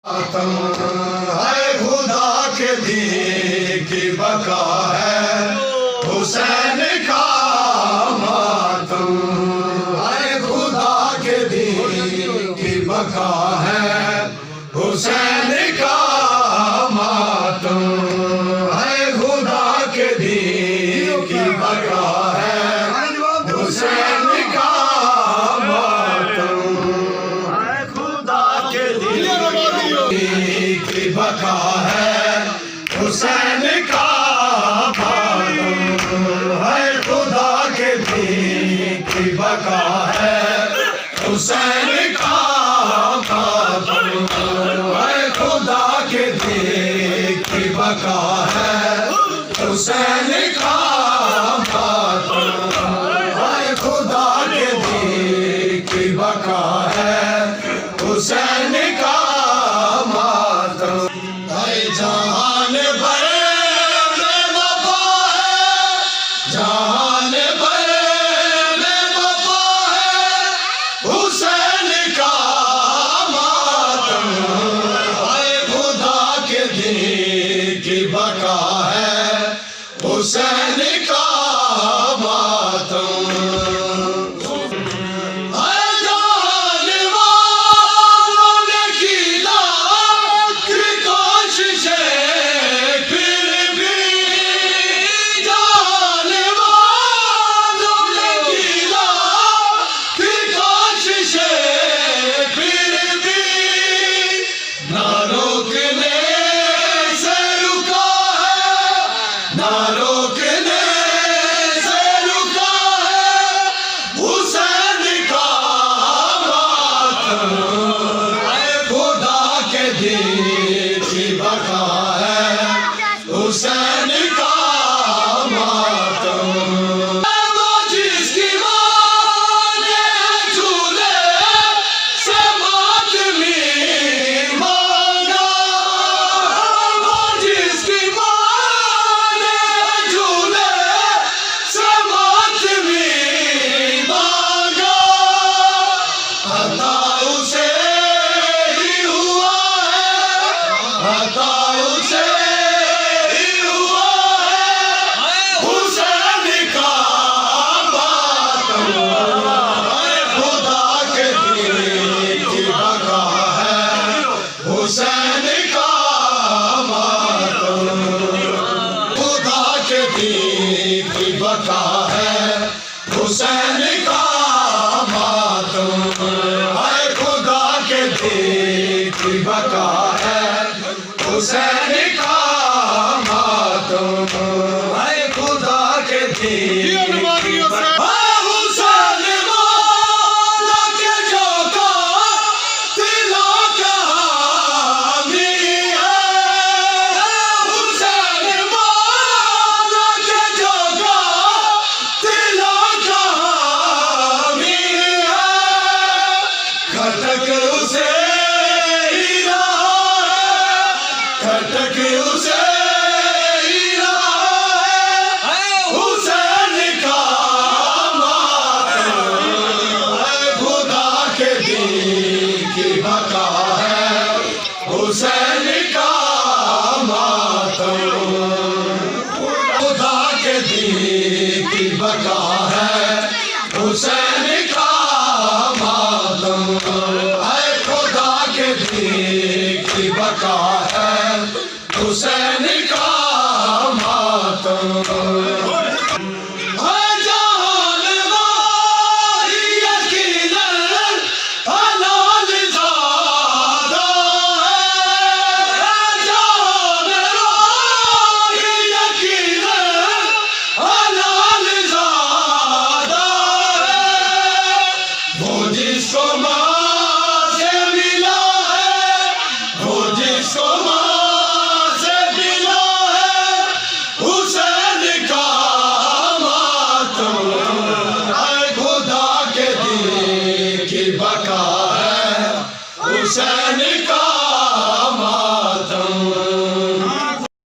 ہے خدا کے دین کی بقا ہے حسین کا ماتم ہے خدا کے دین کی بقا ہے حسین کا ماتم ہے خدا کے دین کی بقا ہے حسین کا ماتم ہے خدا کے دین کی بقا ہے حسین کا ماتم ہے خدا کے دین کی بقا ہے حسین کا ماتم ہے خدا کے دین کی بقا ہے حسین کا ماتم ہے خدا کے دین کی بقا ہے حسین کا ماتم ہے جہان بھر میں وفا ہے جہان بھر میں وفا ہے حسین کا ماتم ہے خدا کے دین کی بقا ہے حسین کا ماتم حسین کا ماتم وہ جس کی ماں نے جھولے سے ماتمی مانگا وہ جس کی ماں نے جھولے سے ماتمی مانگا عطا اسے ہی ہوا ہے عطا اسے حسین کا ماتم خدا کے دین کی بقا ہے حسین کا ماتم ہے خدا کے دین کی بقا ہے حسین کا ماتم ہے خدا کے دین کی بقا کھٹک اسے ہی رہا ہے کھٹک اسے ہی رہا ہے حسین کا ماتم ہے خدا کے دین کی بقا ہے حسین کا ماتم خدا کے دین کی بقا ہے حسین کا ماتم ہے خدا کے دین کی بقا ہے حسین کا ماتم